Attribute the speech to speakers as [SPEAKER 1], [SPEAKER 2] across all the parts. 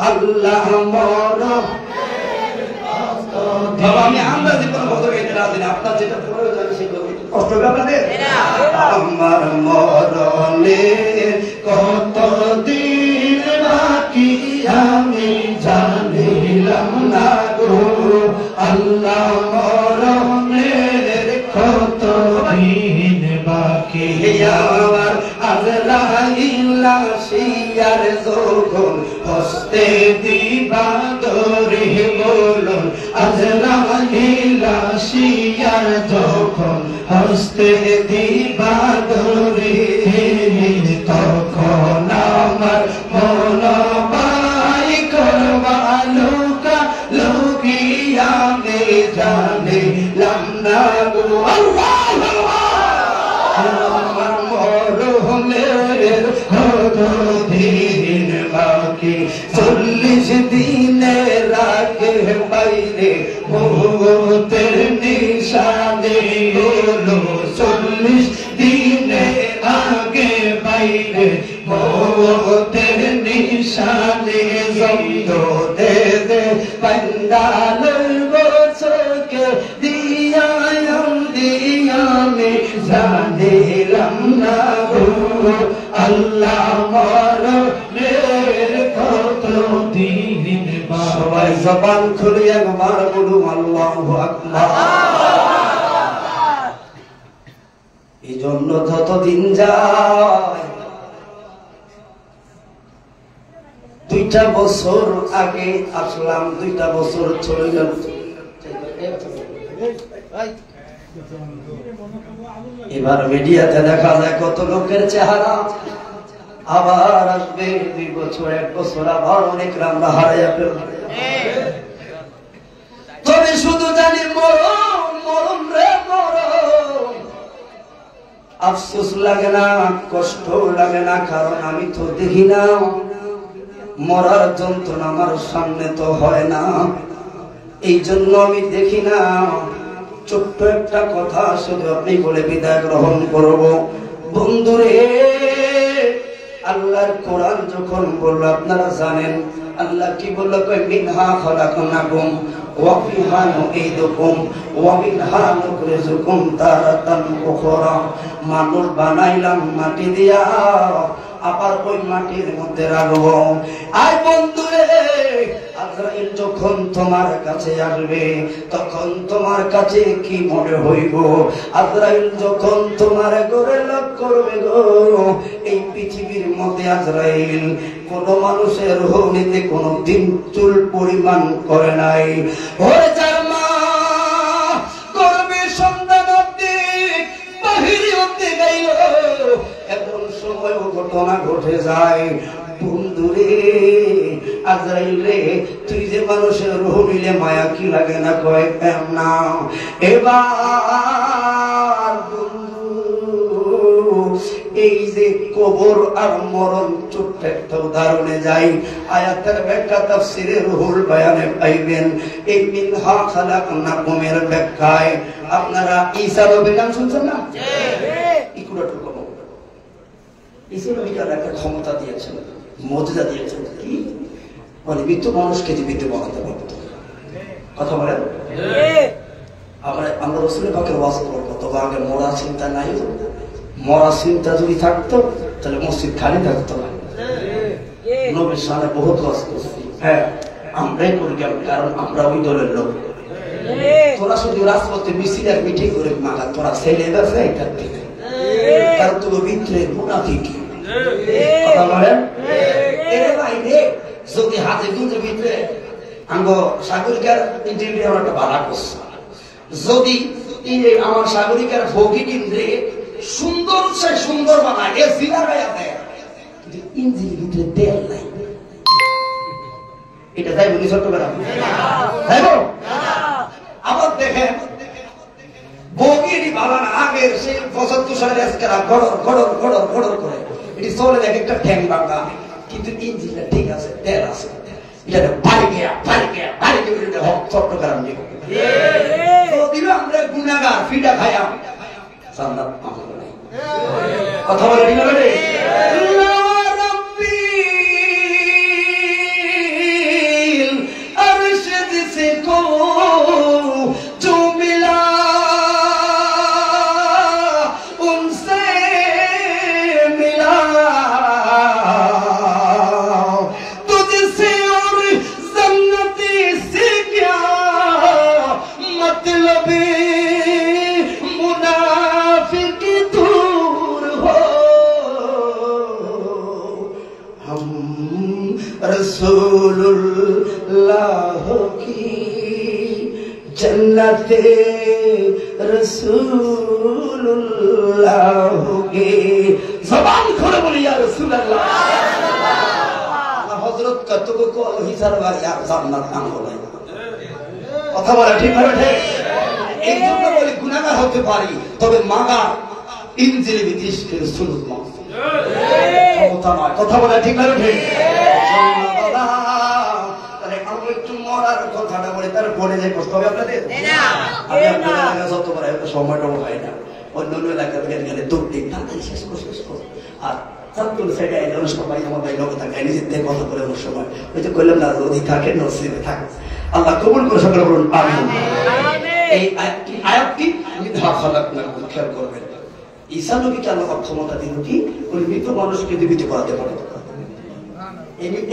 [SPEAKER 1] আল্লাহ মরণ বাবা আমি আমরা জীবন ভদ্র গাইতে রাজি না আপনার যেটা প্রয়োজন সেটা কষ্ট হবে আপনাদের আমার মরণের কত দিন বাকি আমি জানিলাম না গো আল্লাহ মরণের কত দিন বাকি আমার আজরাইল আসিয়ার যখন হস্তে দিবা ধরে বলুন আজরাইল আসিয়ার যখন হস্তে দিবা ধরে তখন আমার মন বাই করবা লুকা লুকিয়া মে জানিলাম না গো আল্লাহ আমার মরণের কত দিন বাকি 40 দিনের আগে বাইরে মৌতের নিশানে হলো 40 দিনের আগে বাইরে মৌতের নিশানে জব্দ দে দে পান্ডাল গোছকে দিয়া আমি জানিলাম না গো আল্লাহ মরণের কত দিন সবাই জবান খুলে একবার বলুন আল্লাহু আকবার এই জন্য যতদিন যায় 2টা বছর আগে আসলাম 2টা বছর চলে গেল এবার মিডিয়াতে দেখা যায় কত লোকের চেহারা আবার আসবে 2 বছর 1 বছর আবার অনেক আমরা হারাইয়া ফেলব তবে শুধু জানি মরণ মরণ রে মরণ আফসোস লাগে না কষ্ট লাগে না কারণ আমি তো দেখি না মরার যন্ত্রণা আমার সামনে তো হয় না এই জন্য আমি দেখি না ছোট্ট একটা কথা শুধু আপনি বলে বিদায় গ্রহণ করব বন্ধুরে আল্লাহর কোরআন যখন বললো আপনারা জানেন আল্লাহ কি বললো কই মিনহা খলাকনাকুম ওয়া ফিহা নুঈদুকুম ওয়া মিনহা নুখরিজুকুম তারাতান উখরা মানুষ বানাইলাম মাটি দিয়া আবার ওই মাটির মধ্যে রাখবো আয় বন্ধুরে আজরাইল যখন তোমার কাছে আসবে তখন তোমার কাছে কি মনে হইব আজরাইল যখন তোমার ঘরে লক করবে গো এই পৃথিবীর মধ্যে আজরাইল কোন মানুষের রূহ নিতে কোনো দিন চুল পরিমাণ করে নাই ওরে যার মা করবে সন্তান অব্দি বাহিরে অব্দি গাইল এমন সময় ঘটনা ঘটে যায় বন্ধুরে আজরাইল রে তুই যে মানুষের রূহ নিলে মায়া কি লাগে না কয় না এবার এই যে কবর আর মরণ ছোট্ট একটা উদাহরণে যাই আয়াতের ব্যাখ্যা তাফসীরে রুহুল বায়ানে পাইবেন এই মিনহা খালাকনাকুমের ব্যাখ্যায় আপনারা ঈসা নবীর নাম শুনছেন না ইকুরাটুকু ঈসা নবীকে একটা ক্ষমতা দিয়েছেন মুজিজা দিয়েছেন কি মানে মৃত্যু মানুষকে জীবিত বানাতে পারত কথা বলেন আমরা রাসূলের পাকের ওয়াজ করব তবে আগে মরা চিন্তা নাই মরা চিন্তা যদি থাকতো তাহলে মসজিদ খালি থাকতো না নবীর সামনে বহুত ওয়াজ করছি হ্যাঁ আমরাই করি কারণ আমরা ওই দলের লোক তোরা শুধু রাজপথে মিছিল আর মিটিং করে মাগা তোরা ছেলে গেছে এটা ঠিক কারণ তোর ভিতরে মুনাফিকি কথা বলেন এর বাইরে যদি হাতে গুঁজে ভিতরে আঙ্গ সাগরিকার ইন্টারভিউ একটা বাধা করছে যদি আমার সাগরিকার ভোগী কেন্দ্রে সুন্দর সে সুন্দর বানায় এ জিলা গায়া দেয় কিন্তু ইঞ্জিনের ভিতরে তেল নাই এটা তাই বলি চট্টগ্রাম তাই আবার দেখেন ভোগীরই বানান আগের সেই 75 সালের এসকারা গড়র গড়র গড়র গড়র করে এটি চলে দেখে একটা ঠ্যাং ভাঙা কিন্তু ইঞ্জিনটা ঠিক আছে তেল আছে এটা বাড়ি গিয়া চট্টগ্রাম দিব দিল আমরা গুনাগার ফিডা খাইয়া জান্নাত পাবো না কথা বলে দিল রে रसूलुल्लाह की जन्नते रसूलुल्लाह की ज़बान खोले बोली या रसूलल्लाह हजरत कतुको को हिसार बार यार জান্নাত নাম বলে কথা বলা ঠিক না ঠিক এই জন্য বলি গুনাহগার হতে পারি তবে মাগা ইনজিল বিদিশকে সুন্নাত মাফ ক্ষমতা নয় কথা বলা ঠিক না ঠিক তাহলে আমি একটু মরার কথাটা বলি তার পরে যাই কষ্ট হবে আপনাদের না আমি আপনাদের এলাকা যত বড় একটা সময়টা হয় না অন্য অন্য এলাকা গেলে দৌড় দিন তাড়াতাড়ি শেষ করো আর ছাত্র সেটা এই জন্য সবাই আমার ভাই লোক থাকে নিজেদের কথা বলে অনেক সময় ওই যে কইলাম না যদি থাকে নসিবে থাকে আল্লাহ কবুল করে সকলে বলুন আমিন এই আয়াতটি মিথ্যা খালাকনাকুম খেয়াল করবেন ঈসা নবীকে আল্লাহ ক্ষমতা দিল কি উনি মৃত মানুষকে জীবিত করাতে পারেন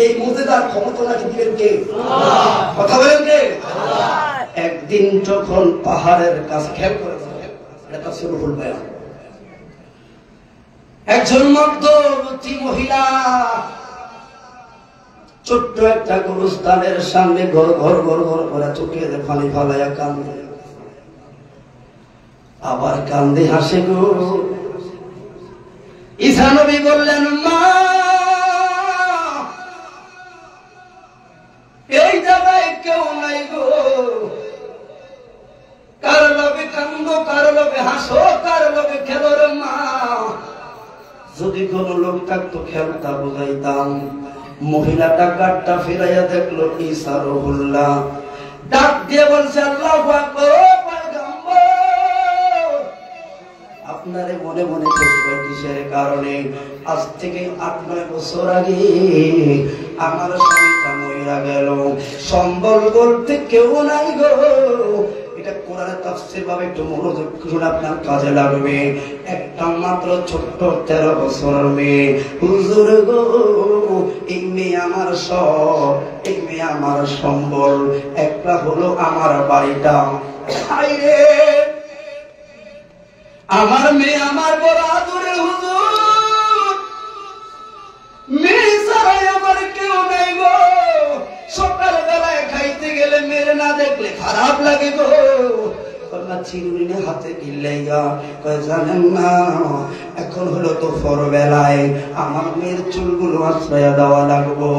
[SPEAKER 1] এই মুজিজার ক্ষমতা নাকি দিলেন কে আল্লাহ কথা বলেন কে আল্লাহ একদিন যখন পাহাড়ের কাছে খেয়াল করেছেন এটা তাফসীরুল বায়ান একজন মধ্যবর্তী মহিলা ছোট্ট একটা গোরস্থানের সামনে ঘর ঘর ঘর ঘর করে চোখে পানি ফালাইয়া কান্দে আবার কান্দে হাসে গো ঈসা নবী বললেন মা এই জায়গায় কেউ নাই গো কার লোভে কান্দো কার লোভে হাসো কার লোভে খেলো রে মা যদি কোন লোক থাকতো খেলতা বুঝাইতাম মহিলাটা কাঠটা ফিরাইয়া দেখলো ঈসা রুহুল্লাহ ডাক দিয়ে বলছে আল্লাহু আকবার পয়গম্বর আপনারে মনে মনে কষ্ট কিসের কারণে আজ থেকে ৮-৯ বছর আগে আমার স্বামীটা মইরা গেল সম্বল বলতে কেউ নাই গো এটা কোরআনের তাফসীর ভাবে একটু মনোযোগ করুন আপনার কাজে লাগবে একটা মাত্র ছোট্ট 13 বছরের মেয়ে হুজুর গো এই মেয়ে আমার সব এই মেয়ে আমার সম্বল একটা হলো আমার বাড়িটা আইরে আমার মেয়ে আমার বড় আদরের হুজুর মেয়ে ছাড়াই আমার কেউ নেই গো সকাল বেলায় খাইতে গেলে মেরে না দেখলে খারাপ লাগে গো চিরুনি হাতে গিল্লাইয়া কয় জানেন না এখন হলো তো বেলায় আমার মেয়ের চুলগুলো আশ্রয়া দেওয়া লাগবো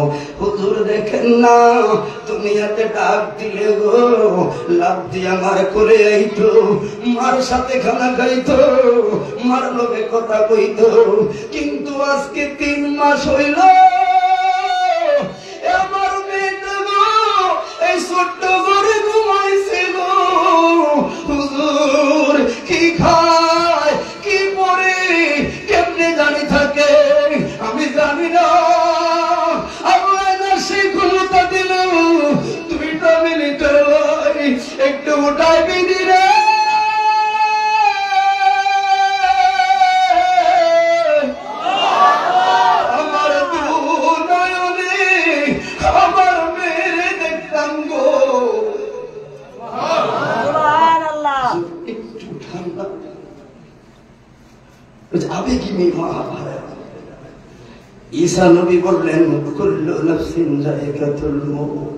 [SPEAKER 1] হুজুর দেখেন না দুনিয়াতে ডাক দিলে গো লাভ দিয়ে আমার করে আইতো মার সাথে খানা খাইতো মার লোভে কথা কইতো কিন্তু আজকে 3 মাস হইল আমার মেয়েটা গো এই ছোট্ট ঘরে ঘুমাইছে গো হুজুর কি খায় কি পরে কেমনে জানি থাকে আমি জানি না আল্লাহ না সেই ক্ষমতা দিল 2টা মিনিট একটু উঠাই বিধি রে আমার দুনয়নে আমার মেরে দেখতাম গো একটু ঠান্ডা আবেগী মেয়ে মহাভারত ঈসা নবী বললেন কুল্লু নাফসিন যায়িকাতুল মউত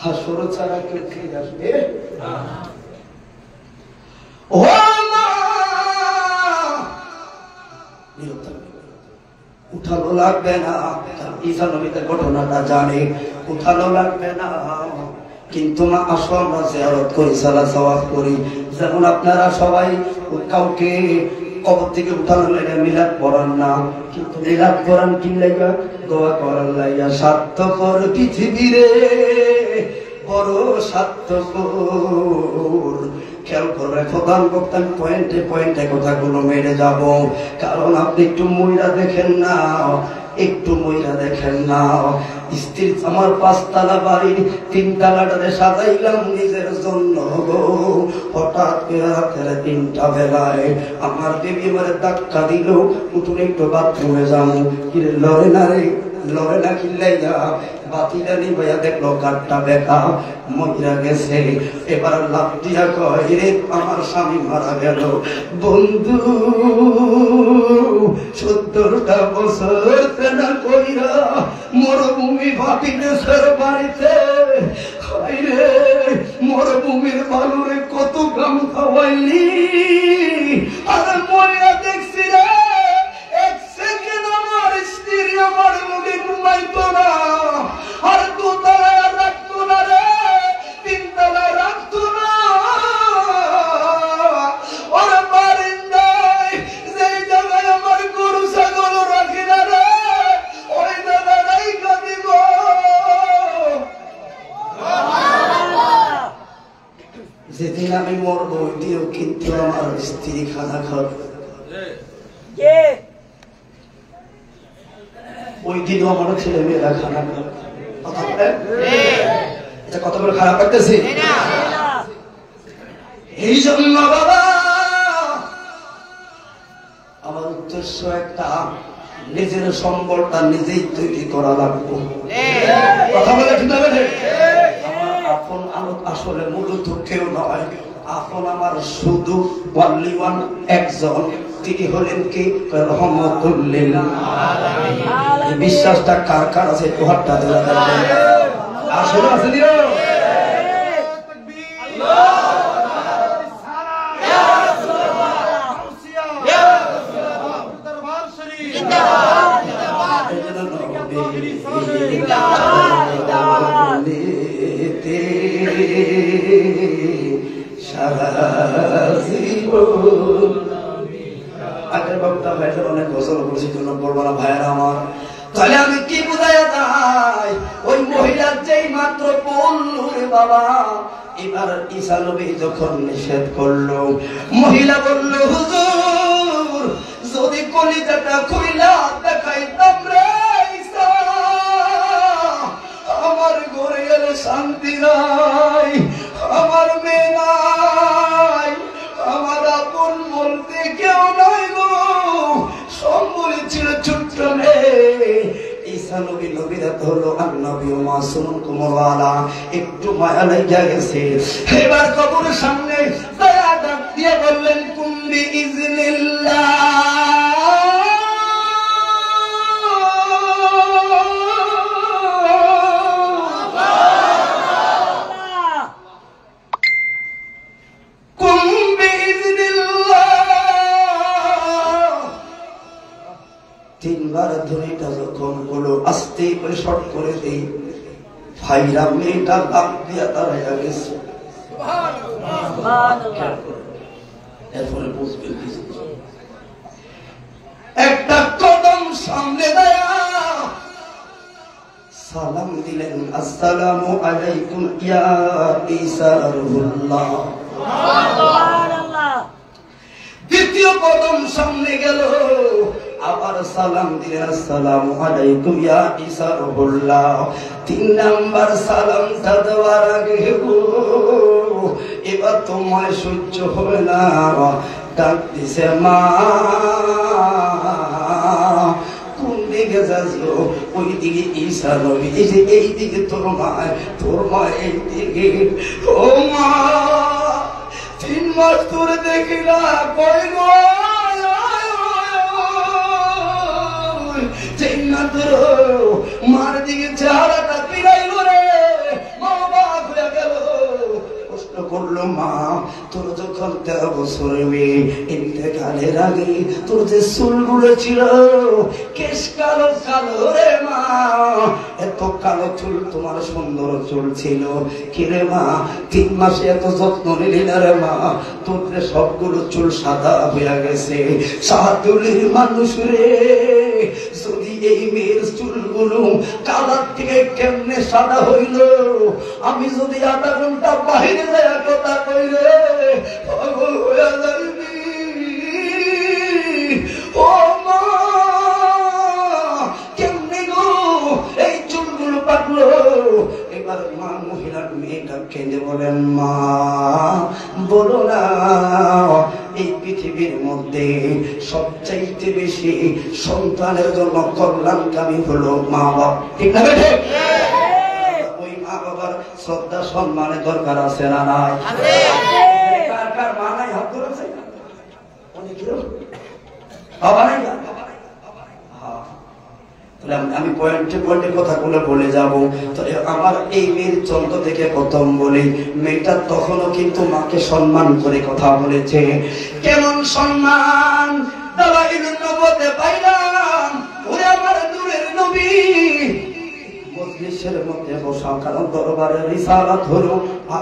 [SPEAKER 1] হাসর ছাড়া কেউ ফিরে আসবে ও মা উঠানো লাগবে না ঈসা নবী তার ঘটনাটা জানে উঠানো লাগবে না কিন্তু মা আসো আমরা জিয়ারত করি সালাত সওয়াব করি যেমন আপনারা সবাই কাউকে কবর থেকে উঠানো লাগে মিলাদ পড়ান না কিন্তু মিলাদ পড়ান কি লাগা দোয়া করার লাগা স্বার্থপর পৃথিবীরে বড় স্বার্থপর খেয়াল করবে প্রধান বক্তা পয়েন্টে পয়েন্টে কথাগুলো মেরে যাব কারণ আপনি একটু মইরা দেখেন না একটু মইরা দেখেন না স্ত্রী আমার 5 তলা বাড়ির 3 তলাটাতে সাজাইলাম নিজের জন্য গো হঠাৎ করে রাতের 3টা বেলায় আমার দেবী আমারে ধাক্কা দিল উঠুন একটু বাথরুমে যাবো কিরে লড়ে না রে লড়ে না কিল্লাইয়া বাতিটা নিবাইয়া দেখলো কাঠটা বেকা মইরা গেছে এবার লাভ দিয়া কয় রে আমার স্বামী মারা গেল বন্ধু 70টা বছর তেনা কইরা মোর মরুভূমি ফাটি দেশের বাড়িতে মরুভূমির বালুরে কত গাম খাওয়াইলি আরে মরিয়া দেখছি রে এক সেকেন্ড আমার স্ত্রী আমার মুখে ঘুমাইতো না আর দোতলায় রাখতো না রে তিনতলায় রাখতো না ওর বারিন্দায় যেই জায়গায় আমার গরু ছাগল রাখি না রে ওই জায়গায় কাঁদিব যেদিন আমি মরবো ওই দিনও কিন্তু আমার স্ত্রী খানা খাবে ওই দিনও আমার ছেলে মেয়েরা খানা খাবে কত বড় খারাপ লাগতেছে এই জন্য বাবা আমার উদ্দেশ্য একটা নিজের সম্বলটা নিজেই তৈরি করা লাগবে কথা বলে ঠিক আছে আপন আলোক আসলে মূলত কেউ নয় আপন আমার শুধু ওয়ান একজন তিনি হলেন কি রহমতুল্লিল আলামিন বিশ্বাসটা কার কার আছে একটু হাতটা দেওয়া যাবে আসলে আছে দিও আগের বক্তা ভাইদের অনেক গোসল করেছি জন্য বলবো না ভাইয়েরা আমার তাহলে আমি কি বুঝাইয়া যাই ওই মহিলার যেই মাত্র বললো রে বাবা এবার ঈসা নবী যখন নিষেধ করলো মহিলা বলল হুজুর যদি কলিজাটা খুইলা দেখাইতাম রে ঈসা আমার ঘরে গেলে শান্তি নাই আমার মেয়ে নাই আমার আপন বলতে কেউ নাই গো সম্বলে ছিল ছোট্ট মেয়ে ঈসা নবী নবীরা হলো আন-নবী মাসুম কুমওয়ালা একটু মায়া লাগিয়া গেছে এবার কবরের সামনে দয়া ডাক দিয়ে বললেন কুম বিইজনিল্লাহ তিনবার ধ্বনিটা যখন হলো আস্তে করে শর্ট করে দেই ভাইরা মেয়েটা লাভ দিয়া দাঁড়াইয়া গেছে এরপরে বুঝবেন একটা কদম সামনে দেয়া সালাম দিলেন আসসালামু আলাইকুম ইয়া ঈসা রুহুল্লাহ সুবহানাল্লাহ দ্বিতীয় কদম সামনে গেল আবার সালাম দিলেন আসসালামু আলাইকুম ইয়া ঈসা রুহুল্লাহ তিন নাম্বার সালামটা দেওয়ার আগে এবার তোমায় সহ্য হবে না ডাক দিছে মা কোন দিকে যাচ্ছ ওই দিকে ঈসা নবী এই দিকে তোর মা এই দিকে ও মা 3 মাস ধরে দেখি না কই গো মার দিকে চেহারাটা পিড়াইল রে মা বাবা হয়ে গেল প্রশ্ন করলো মা তোর যখন 13 বছরের মেয়ে ইন্তেকালের আগে তোর যে চুলগুলো ছিল কেশ কালো কালো রে মা এত কালো চুল তোমার সুন্দর চুল ছিল কি রে মা 3 মাসে এত যত্ন নিলি না রে মা তোর যে সবগুলো চুল সাদা হয়ে গেছে সাদুলির মানুষ রে যদি এই মেয়ের চুলগুলো কালার থেকে কেমনে সাদা হইল আমি যদি 8 ঘন্টা বাহিরে যাই কথা কইলে পাগল হয়ে যাইবি ও মা কেমনে গো এই চুলগুলো পাকলো এবার মা মহিলার মেয়েটা কেঁদে বলেন মা বলো না এই পৃথিবীর মধ্যে সবচাইতে বেশি সন্তানের জন্য কল্যাণকামী হলো মা বাবা ঠিক না বেঠে ওই মা বাবার শ্রদ্ধা সম্মানের দরকার আছে না নাই কার কার মা নাই হাত ধরেছে অনেকের বাবা নাই আমি পয়েন্টে পয়েন্টে কথাগুলো বলে যাব। তবে আমার এই মেয়ের চন্দ্র থেকে প্রথম বলি, মেয়েটা তখনও কিন্তু মাকে সম্মান করে কথা বলেছে। কেমন সম্মান দাদা নবতে পাইলাম, ওরে আমার দূরের নবী মজলিসের মধ্যে বসা, কারণ দরবারের রিসালাত হলো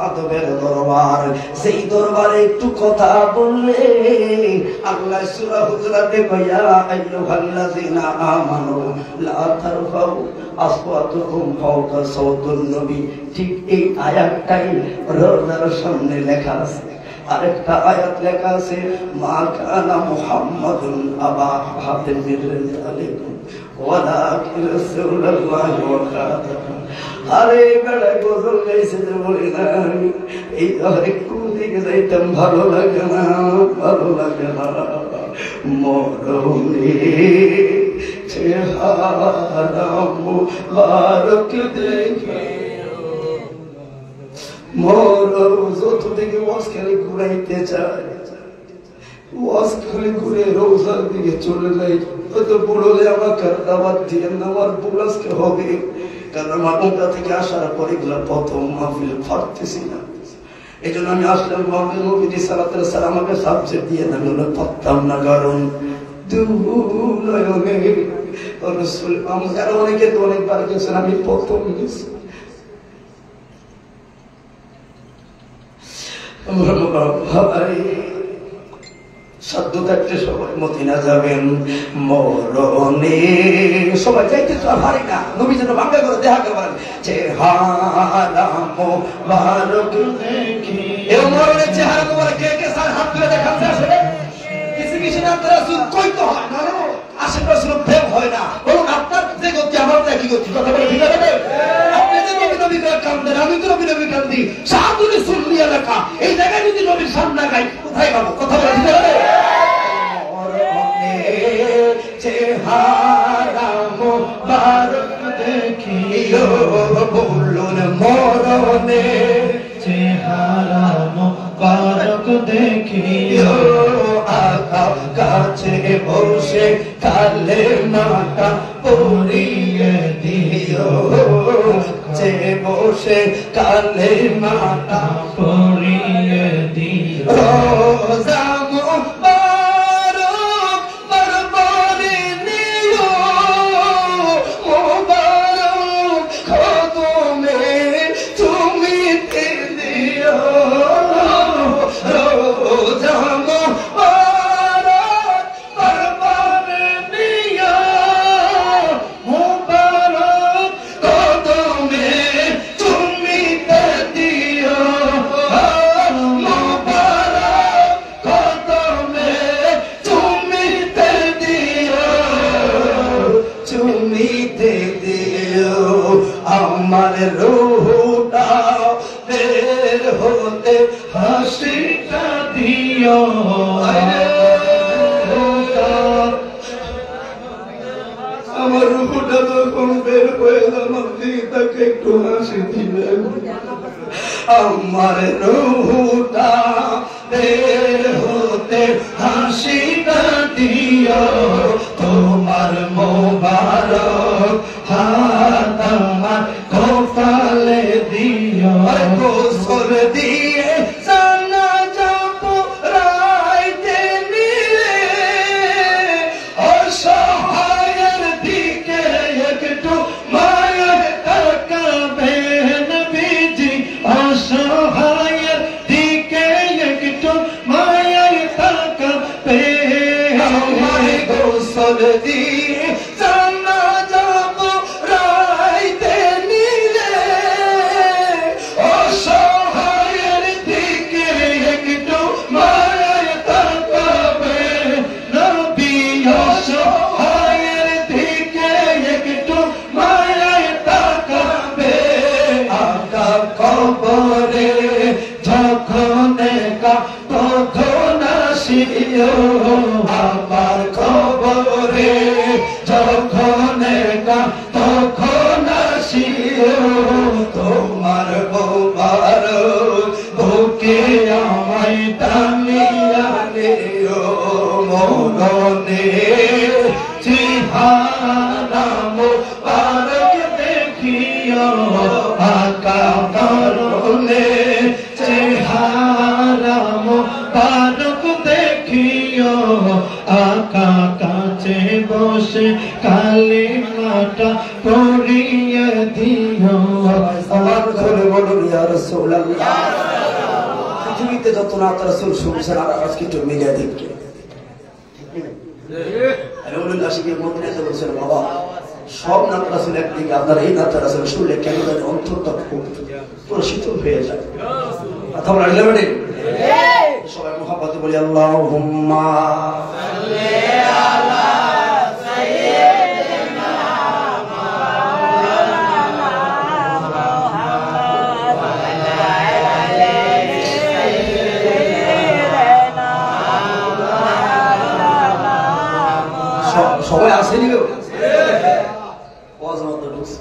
[SPEAKER 1] আদবের দরবার। সেই দরবারে একটু কথা বললে আল্লাহ সূরা হুজুরাতে কইয়া আইয়ুহাল্লাযিনা আমানু লা তারফাউ আসওয়াতুকুম ফাওকা সাওতুন নবী, ঠিক এই আয়াতটাই রোজার সামনে লেখা আছে। আরেকটা আয়াত লেখা আছে, মা কানা মুহাম্মাদুন আবা আহাদিন মিন রিজালিকুম ওয়ালাকিন রাসূলুল্লাহি ওয়া খাতামুন। আরে বেড়া গজল গাইছে যে বলি না, এই ধরে কোন দিকে যাইতাম ভালো লাগে না, ভালো লাগে না। মরণে চেহারা মুবারক দেখে যতদিকে ওয়াজ খালি ঘুরাইতে চায়, ওয়াজ খালি ঘুরে রোজার দিকে চলে যাই। হয়তো বুড়োলে আমাকে দাওয়াত দিয়ে আমার বুড় আজকে হবে, কারণ আমার ওটা থেকে আসার পরে এগুলো প্রথম মাহফিল পারতেছি না। এই জন্য আমি আসলাম মাহফিল নবীজি সাল্লাল্লাহু আলাইহি ওয়াসাল্লাম আমাকে সাবজেক্ট দিয়ে না, আমি পারতাম না, কারণ যারা অনেকে তো অনেকবার গেছেন, আমি প্রথম গেছি। সাধ্য থাকতে সবাই মদিনা যাবেন, মরণে সবাই যাইতে তো পারি না, নবী যেন বাংলা করে দেখা করবেন। চেহারা মোবারক দেখি, এই মরণের চেহারা মোবারক কে কে স্যার হাত তুলে দেখাচ্ছে? আসলে কিছু কিছু না তারা সুদ কইতে হয় না, আশেপাশে প্রেম হয় না, বলুন আপনার যে গতি আমার কি গতি, কথা বলে ঠিক আছে? আপনি যে নবী নবী করে কান্দেন, আমি তো নবী নবী কান্দি, সাহাবুনি সুন্নি এলাকা, এই জায়গায় যদি নবীর সামনে গাই কোথায় পাবো, কথা বলে ঠিক আছে? চেহারা মোবারক দেখিও, বলুন মরণে চেহারা মোবারক দেখিও, আকা কাছে বসে কালে মাটা পড়িয়ে দিও, কাছে বসে কালে মাটা পড়িয়ে দিও। রোজা মুবারক বরবারে নিও, মুবারক খতমে তুমি দিও। রোজা মুবারক বরবারে নিও, মুবারক খতমে তুমি দিও। মুবারক খতমে তুমি দিও, তুমি দিও। আমার রূহটা বের হতে হাসিটা দিও, আমার রূহটা যখন বের হয়ে আমার দিকে তাকে একটু হাসি দিবেন। আমার রূহটা বের হতে হাসিটা দিও, তোমার মোবারক হাত আমার কপালে দিও। গোসল দিয়ে জানা যাব রাইতে নিলে, অসহায়ের দিকে একটু মায়া তাকাবেন বিজি, অসহায়ের দিকে একটু মায়া তাকাবেন। আমার গোসল দিয়ে জানা যাব রাইতে নিলে, অসহায়ের
[SPEAKER 2] আকা করলে চেহারা মোবারক দেখিও আকা কাছে বসে কালিমাটা পড়িয়ে দিও
[SPEAKER 1] আমার করে বলুন ইয়া রাসূলুল্লাহ পৃথিবীতে যত নাত রাসূল শুনছেন আর আজকে একটু মিলিয়ে দেখি আরে বলুন আশিকের মদিনাতে বলছেন বাবা সব নাত রাসূল একদিকে আপনার এই নাত রাসূল শুনলে কেন জানি অন্তরটা খুব শীতল হয়ে যায় কথা বলা গেল বেটে সবাই মুহাব্বতে বলি আল্লাহুম্মা সাল্লি আলা সাইয়্যিদিনা সবাই আসেনি গো ওয়াজমাত ঢুকছে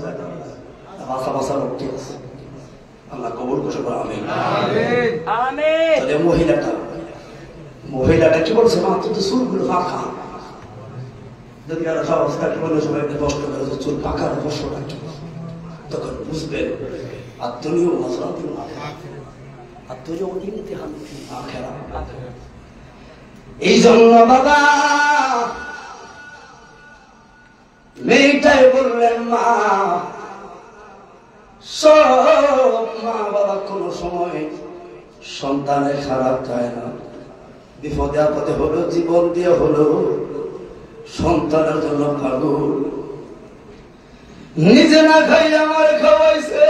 [SPEAKER 1] ভাষা ভাষা লোক ঠিক আছে আল্লাহ কবুল করে আমিন আমিন আমিন তাহলে মহিলাটা কি বলছে মা তো চুলগুলো পাকা যদি আর অবস্থা কি বলে সবাই কষ্ট করে চুল পাকার কষ্টটা কি তখন বুঝবে আর তুমিও মজা আর তুইও ইমতিহান আখেরা এই জন্য বাবা মেয়েটাই বললেন মা সব মা বাবা কোন সময় সন্তানের খারাপ চায় না বিপদে আপদে হলো জীবন দিয়ে হলো সন্তানের জন্য পাগল নিজে না খাই আমার খাওয়াইছে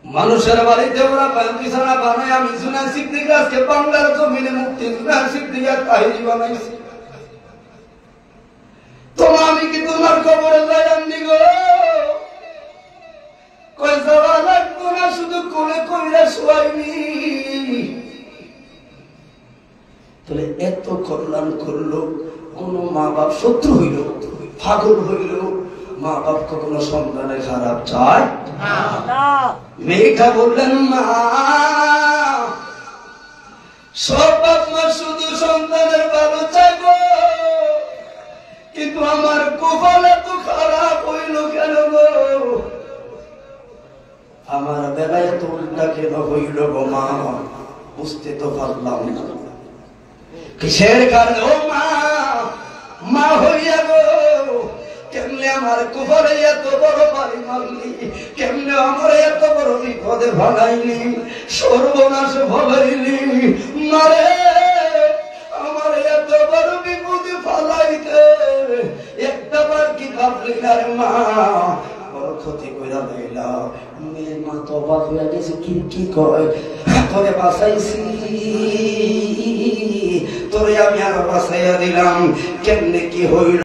[SPEAKER 1] মানুষের বাড়িতে ওরা বিছানা বানায় আমি জুনা সিদ্দিক আজকে বাংলার জমিনে মুক্তি জুনা সিদ্দিক তাহিরি বানাইছি তোমার আমি কি তোমার কবরে যাই আমি গো কই যাওয়া লাগতো না শুধু কোলে কইরা শুয়াইনি তাহলে এত কল্যাণ করলো কোন মা বাপ শত্রু হইল পাগল হইল মা বাপ কখনো সন্তানের খারাপ চায় না মেয়েটা বললেন মা সব বাপ মা শুধু সন্তানের ভালো চাইবো কিন্তু আমার কপাল এত খারাপ হইল কেন গো আমার বেলায় তো উল্টা কেন হইল গো মা বুঝতে তো পারলাম না কিসের কারণে ও মা মা হইয়া গো কেমনে আমার কপালে এত বড় বাড়ি মারলি কেমনে আমার এত বড় বিপদে ভাগাইলি সর্বনাশ ভাগাইলি মারে আমার এত বড় বিপদে ফালাইতে একটা বার কি ভাবলি না রে মা বড় ক্ষতি কইরা দিলা মেয়ে মা তো অবাক হইয়া গেছে কি কয় তোরে বাঁচাইছি তোরে আমি আরো বাঁচাইয়া দিলাম কেমনে কি হইল